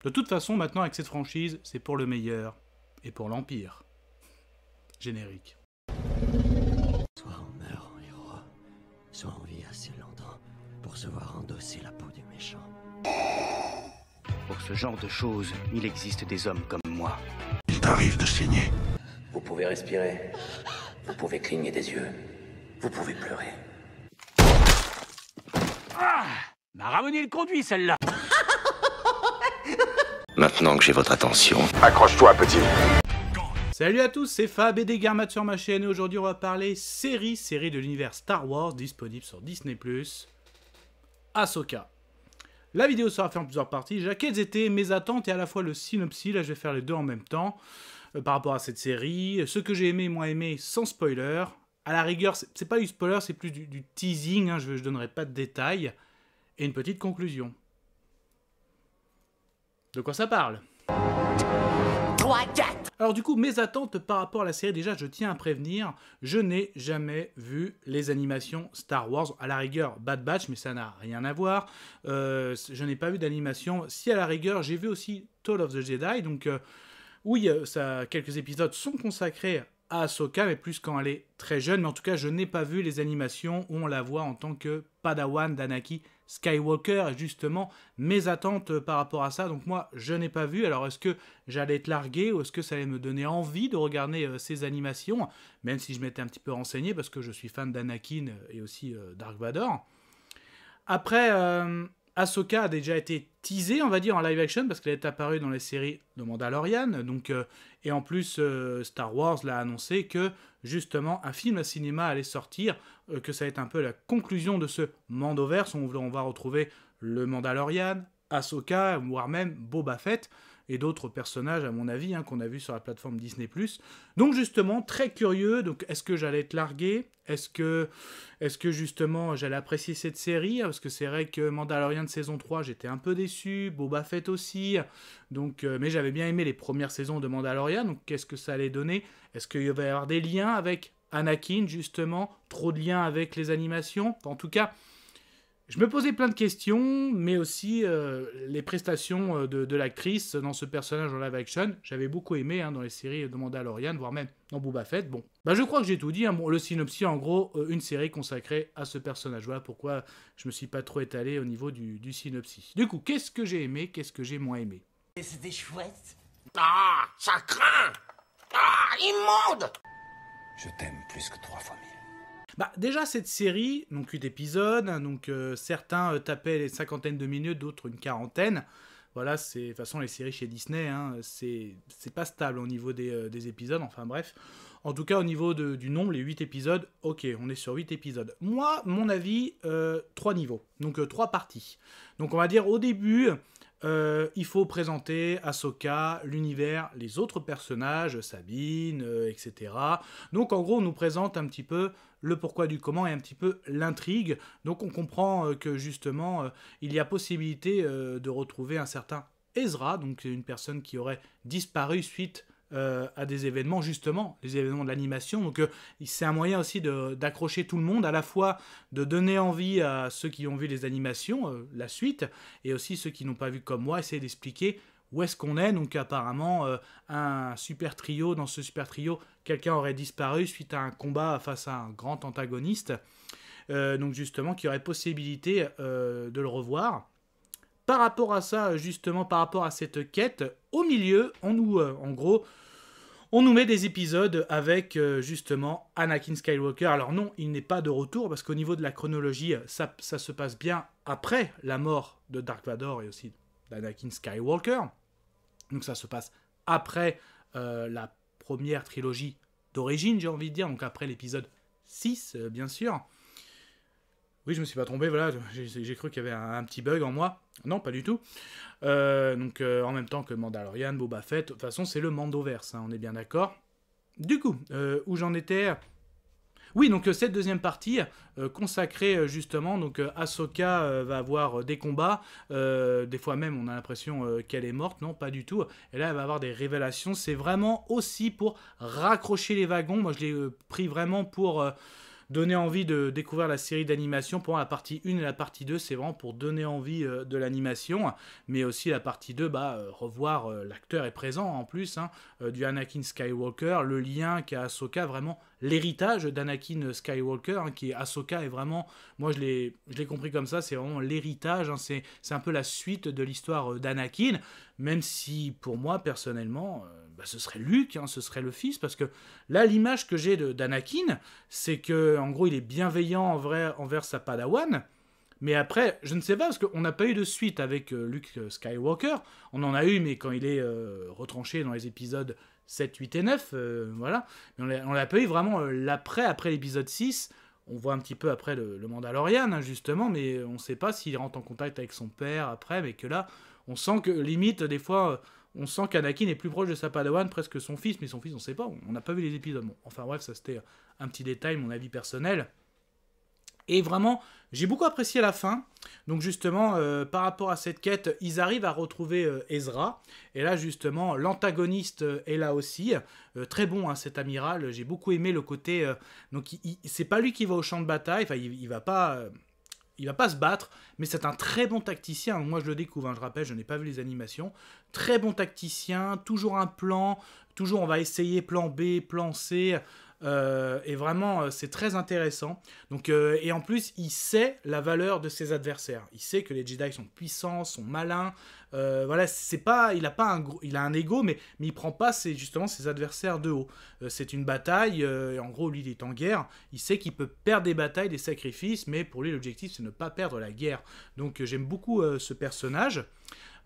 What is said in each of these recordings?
De toute façon, maintenant, avec cette franchise, c'est pour le meilleur et pour l'Empire. Générique. Soit on meurt en héros, soit on vit assez longtemps pour se voir endosser la peau du méchant. Pour ce genre de choses, il existe des hommes comme moi. Il t'arrive de saigner. Vous pouvez respirer, vous pouvez cligner des yeux, vous pouvez pleurer. Ah, m'a ramené le conduit, celle-là. Maintenant que j'ai votre attention, accroche-toi, petit. Salut à tous, c'est Fab et des Garmates sur ma chaîne et aujourd'hui on va parler série de l'univers Star Wars disponible sur Disney+, Ahsoka. La vidéo sera faite en plusieurs parties. Déjà, quelles étaient mes attentes et à la fois le synopsis, là je vais faire les deux en même temps, par rapport à cette série, ce que j'ai aimé et moins aimé sans spoiler. À la rigueur, c'est pas du spoiler, c'est plus du teasing, hein, je donnerai pas de détails, et une petite conclusion. De quoi ça parle ? 3, 4. Alors du coup, mes attentes par rapport à la série, déjà, je tiens à prévenir, je n'ai jamais vu les animations Star Wars, à la rigueur Bad Batch, mais ça n'a rien à voir. Je n'ai pas vu d'animation. Si à la rigueur, j'ai vu aussi Tale of the Jedi, donc oui, quelques épisodes sont consacrés à Ahsoka, mais plus quand elle est très jeune. Mais en tout cas, je n'ai pas vu les animations où on la voit en tant que Padawan d'Anakin Skywalker. Et justement, mes attentes par rapport à ça, donc moi, je n'ai pas vu. Alors, est-ce que j'allais être largué ou est-ce que ça allait me donner envie de regarder ces animations, même si je m'étais un petit peu renseigné, parce que je suis fan d'Anakin et aussi Dark Vador. Après, Ahsoka a déjà été teasée, on va dire, en live action, parce qu'elle est apparue dans les séries de Mandalorian, donc, et en plus, Star Wars l'a annoncé que, justement, un film à cinéma allait sortir, que ça va être un peu la conclusion de ce Mandoverse, où on va retrouver le Mandalorian, Ahsoka, voire même Boba Fett, et d'autres personnages, à mon avis, hein, qu'on a vu sur la plateforme Disney+. Donc justement, très curieux, donc est-ce que j'allais être largué ? Est-ce que justement j'allais apprécier cette série ? Parce que c'est vrai que Mandalorian de saison 3, j'étais un peu déçu, Boba Fett aussi, donc, mais j'avais bien aimé les premières saisons de Mandalorian, donc qu'est-ce que ça allait donner ? Est-ce qu'il va y avoir des liens avec Anakin, justement ? Trop de liens avec les animations ? En tout cas, je me posais plein de questions, mais aussi les prestations de l'actrice dans ce personnage en live action. J'avais beaucoup aimé dans les séries de Mandalorian, voire même dans Boba Fett. Bon, je crois que j'ai tout dit. Bon, le synopsis, en gros, une série consacrée à ce personnage. Voilà pourquoi je me suis pas trop étalé au niveau du synopsis. Du coup, qu'est-ce que j'ai aimé, qu'est-ce que j'ai moins aimé ? Et c'était chouette. Ah, ça craint. Ah, immonde. Je t'aime plus que 3 fois 1000. Déjà, cette série, donc 8 épisodes, donc certains tapaient les cinquantaines de minutes, d'autres une quarantaine. Voilà, c'est de toute façon les séries chez Disney, hein, c'est pas stable au niveau des épisodes, enfin bref. En tout cas, au niveau du nombre, les 8 épisodes, ok, on est sur 8 épisodes. Moi, mon avis, 3 niveaux, donc 3 parties. Donc on va dire au début, il faut présenter Ahsoka, l'univers, les autres personnages, Sabine, etc. Donc en gros, on nous présente un petit peu le pourquoi du comment et un petit peu l'intrigue. Donc on comprend que justement, il y a possibilité de retrouver un certain Ezra, donc une personne qui aurait disparu suite à des événements, justement, les événements de l'animation. Donc c'est un moyen aussi d'accrocher tout le monde, à la fois de donner envie à ceux qui ont vu les animations, la suite, et aussi ceux qui n'ont pas vu comme moi, essayer d'expliquer où est-ce qu'on est. Donc apparemment, un super trio, dans ce super trio, quelqu'un aurait disparu suite à un combat face à un grand antagoniste, donc justement, qui aurait possibilité de le revoir. Par rapport à ça, justement, par rapport à cette quête, au milieu, en gros, on nous met des épisodes avec, justement, Anakin Skywalker. Alors non, il n'est pas de retour, parce qu'au niveau de la chronologie, ça se passe bien après la mort de Dark Vador et aussi d'Anakin Skywalker. Donc ça se passe après la première trilogie d'origine, j'ai envie de dire, donc après l'épisode 6, bien sûr. Oui, je me suis pas trompé, voilà, j'ai cru qu'il y avait un petit bug en moi. Non, pas du tout. Donc, en même temps que Mandalorian, Boba Fett, de toute façon, c'est le Mandoverse, hein, on est bien d'accord. Du coup, où j'en étais... Oui, donc cette deuxième partie, consacrée justement, donc Ahsoka va avoir des combats, des fois même on a l'impression qu'elle est morte, non, pas du tout. Et là, elle va avoir des révélations, c'est vraiment aussi pour raccrocher les wagons. Moi, je l'ai pris vraiment pour... donner envie de découvrir la série d'animation. Pour moi, la partie 1 et la partie 2, c'est vraiment pour donner envie de l'animation, mais aussi la partie 2, revoir, l'acteur est présent en plus, hein, du Anakin Skywalker, le lien qu'a Ahsoka, vraiment l'héritage d'Anakin Skywalker, hein, qui est Ahsoka est vraiment, moi je l'ai compris comme ça, c'est vraiment l'héritage, hein, c'est un peu la suite de l'histoire d'Anakin, même si pour moi personnellement, ce serait Luke, hein, ce serait le fils, parce que là l'image que j'ai d'Anakin, c'est que en gros il est bienveillant envers sa padawan, mais après, je ne sais pas, parce qu'on n'a pas eu de suite avec Luke Skywalker, on en a eu, mais quand il est retranché dans les épisodes 7, 8 et 9, voilà. Mais on l'a pas eu vraiment après l'épisode 6. On voit un petit peu après le Mandalorian, hein, justement, mais on ne sait pas s'il rentre en contact avec son père après, mais que là, on sent que, limite, des fois, on sent qu'Anakin est plus proche de sa padawan, presque que son fils, mais son fils, on ne sait pas, on n'a pas vu les épisodes. Bon, enfin bref, ça c'était un petit détail, mon avis personnel. Et vraiment, j'ai beaucoup apprécié la fin. Donc justement, par rapport à cette quête, ils arrivent à retrouver Ezra. Et là, justement, l'antagoniste est là aussi. Très bon, hein, cet amiral. J'ai beaucoup aimé le côté... donc, c'est pas lui qui va au champ de bataille. Enfin, il va pas se battre. Mais c'est un très bon tacticien. Moi, je le découvre. Hein, je rappelle, je n'ai pas vu les animations. Très bon tacticien. Toujours un plan. Toujours, on va essayer plan B, plan C... et vraiment c'est très intéressant, donc et en plus il sait la valeur de ses adversaires, il sait que les Jedi sont puissants, sont malins, voilà, c'est pas, il a un ego, mais il prend pas justement ses adversaires de haut, c'est une bataille, et en gros lui il est en guerre, il sait qu'il peut perdre des batailles, des sacrifices, mais pour lui l'objectif c'est ne pas perdre la guerre, donc j'aime beaucoup ce personnage.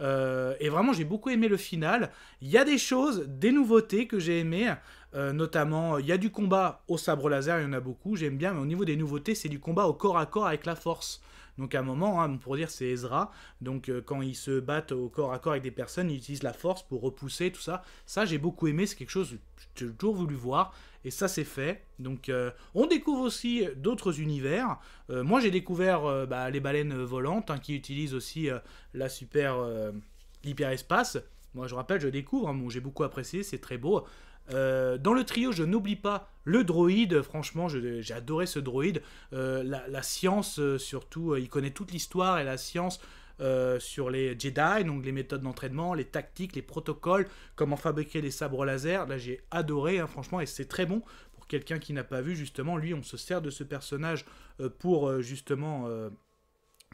Et vraiment j'ai beaucoup aimé le final. Il y a des choses, des nouveautés que j'ai aimées, notamment il y a du combat au sabre laser, il y en a beaucoup, j'aime bien, mais au niveau des nouveautés c'est du combat au corps à corps avec la force. Donc à un moment, hein, pour dire c'est Ezra, donc quand ils se battent au corps à corps avec des personnes, ils utilisent la force pour repousser, tout ça. Ça j'ai beaucoup aimé, c'est quelque chose que j'ai toujours voulu voir, et ça c'est fait. Donc on découvre aussi d'autres univers. Moi j'ai découvert les baleines volantes, hein, qui utilisent aussi l'hyperespace. Moi je rappelle, je découvre, hein, bon, j'ai beaucoup apprécié, c'est très beau. Dans le trio, je n'oublie pas le droïde, franchement, j'ai adoré ce droïde. La science, surtout, il connaît toute l'histoire et la science sur les Jedi, donc les méthodes d'entraînement, les tactiques, les protocoles, comment fabriquer des sabres laser. Là, j'ai adoré, hein, franchement, et c'est très bon pour quelqu'un qui n'a pas vu, justement. Lui, on se sert de ce personnage pour, justement...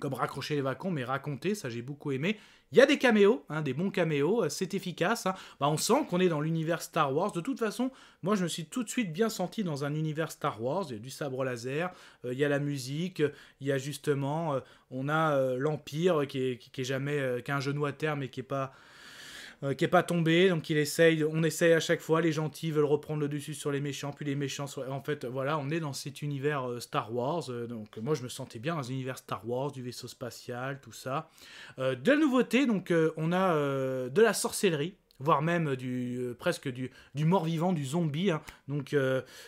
comme raccrocher les wagons, mais raconter, ça j'ai beaucoup aimé. Il y a des caméos, hein, des bons caméos, c'est efficace. Hein. On sent qu'on est dans l'univers Star Wars. De toute façon, moi je me suis tout de suite bien senti dans un univers Star Wars. Il y a du sabre laser, il y a la musique, il y a justement, on a l'Empire qui est jamais, qui a un genou à terre, mais qui est pas tombé, donc on essaye à chaque fois, les gentils veulent reprendre le dessus sur les méchants, puis les méchants, en fait, voilà, on est dans cet univers Star Wars, donc moi je me sentais bien dans un univers Star Wars, du vaisseau spatial, tout ça. De la nouveauté, donc on a de la sorcellerie, voire même presque du mort-vivant, du zombie, hein. Donc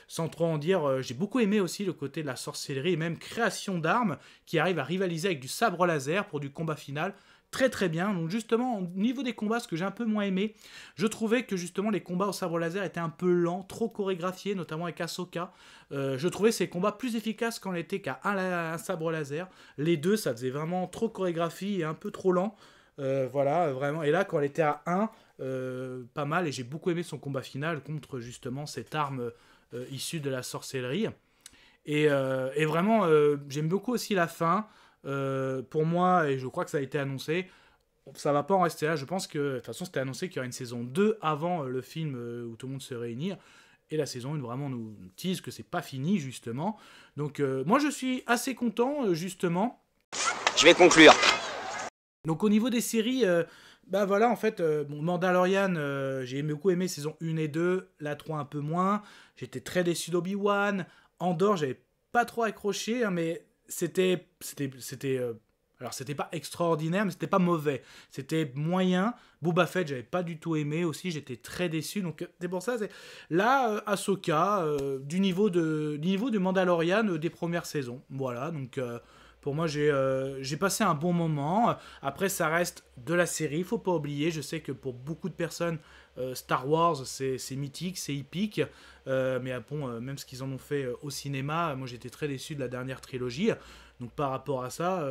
sans trop en dire, j'ai beaucoup aimé aussi le côté de la sorcellerie, et même création d'armes, qui arrive à rivaliser avec du sabre laser pour du combat final. Très très bien. Donc justement, au niveau des combats, ce que j'ai un peu moins aimé, je trouvais que justement les combats au sabre laser étaient un peu lents, trop chorégraphiés, notamment avec Ahsoka. Je trouvais ces combats plus efficaces quand on était qu'à un sabre laser. Les deux, ça faisait vraiment trop chorégraphie et un peu trop lent. Voilà, vraiment. Et là, quand elle était à 1, pas mal. Et j'ai beaucoup aimé son combat final contre justement cette arme issue de la sorcellerie. Et vraiment, j'aime beaucoup aussi la fin. Pour moi, et je crois que ça a été annoncé, ça va pas en rester là. Je pense que, de toute façon, c'était annoncé qu'il y aurait une saison 2 avant le film où tout le monde se réunit. Et la saison 1 vraiment nous tease que c'est pas fini, justement. Donc, moi, je suis assez content, justement. Je vais conclure. Donc, au niveau des séries, voilà, en fait, Mandalorian, j'ai beaucoup aimé saison 1 et 2, la 3 un peu moins. J'étais très déçu d'Obi-Wan. Andor, j'avais pas trop accroché, hein, mais c'était alors c'était pas extraordinaire, mais c'était pas mauvais, c'était moyen. Boba Fett, j'avais pas du tout aimé aussi, j'étais très déçu, donc c'est pour ça, là, Ahsoka, du niveau de Mandalorian des premières saisons, voilà, donc Pour moi, j'ai passé un bon moment. Après, ça reste de la série, il faut pas oublier. Je sais que pour beaucoup de personnes, Star Wars, c'est mythique, c'est épique. Mais bon, même ce qu'ils en ont fait au cinéma, moi j'étais très déçu de la dernière trilogie. Donc par rapport à ça,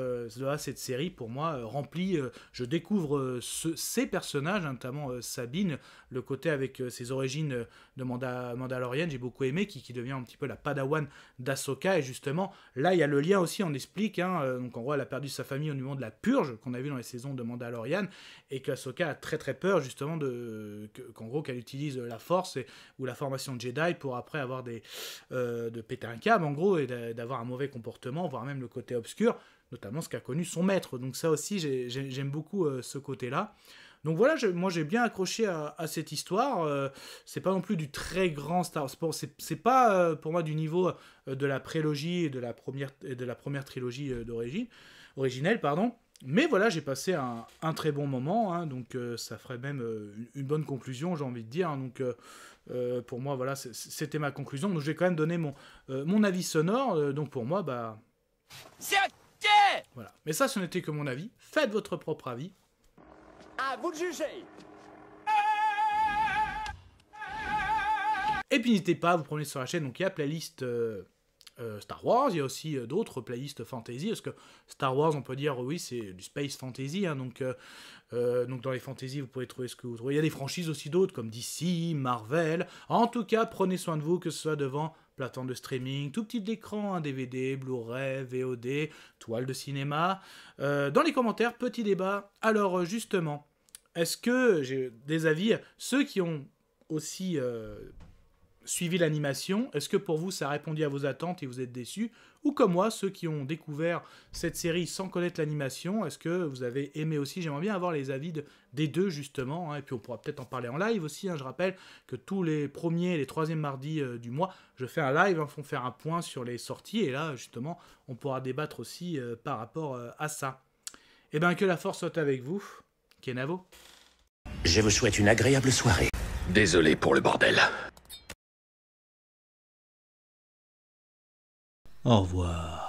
cette série, pour moi, remplit... je découvre ces personnages, notamment Sabine, le côté avec ses origines de Mandalorienne, j'ai beaucoup aimé, qui devient un petit peu la padawan d'Ahsoka. Et justement, là, il y a le lien aussi, on explique. Donc en gros, elle a perdu sa famille au moment de la purge, qu'on a vu dans les saisons de Mandalorian, et qu'Ahsoka a très très peur, justement, qu'en gros, qu'elle utilise la force ou la formation de Jedi pour après avoir de péter un câble, en gros, et d'avoir un mauvais comportement, voire même le côté obscur, notamment ce qu'a connu son maître. Donc ça aussi, j'aime beaucoup ce côté-là. Donc voilà, moi j'ai bien accroché à cette histoire. C'est pas non plus du très grand Star Wars. C'est pas pour moi du niveau de la prélogie et de la première trilogie originelle, pardon. Mais voilà, j'ai passé un très bon moment, donc ça ferait même une bonne conclusion, j'ai envie de dire. Donc pour moi, voilà, c'était ma conclusion. Donc je vais quand même donner mon avis sonore. Donc pour moi, C'est ok! voilà. Mais ça, ce n'était que mon avis. Faites votre propre avis. À vous de juger! Et puis n'hésitez pas à vous promener sur la chaîne. Donc il y a playlist Star Wars, il y a aussi d'autres playlists fantasy, parce que Star Wars, on peut dire, oui, c'est du space fantasy, donc dans les fantasy, vous pouvez trouver ce que vous trouvez. Il y a des franchises aussi d'autres, comme DC, Marvel. En tout cas, prenez soin de vous, que ce soit devant plateforme de streaming, tout type d'écran, DVD, Blu-ray, VOD, toile de cinéma. Dans les commentaires, petit débat. Alors justement, est-ce que j'ai des avis, ceux qui ont aussi suivi l'animation, est-ce que pour vous ça a répondu à vos attentes et vous êtes déçus? Ou comme moi, ceux qui ont découvert cette série sans connaître l'animation, est-ce que vous avez aimé aussi? J'aimerais bien avoir les avis des deux justement, et puis on pourra peut-être en parler en live aussi. Je rappelle que tous les premiers et les troisièmes mardis du mois, je fais un live, pour faire un point sur les sorties, et là justement on pourra débattre aussi par rapport à ça. Et bien que la force soit avec vous, Kenavo. Je vous souhaite une agréable soirée. Désolé pour le bordel. Au revoir.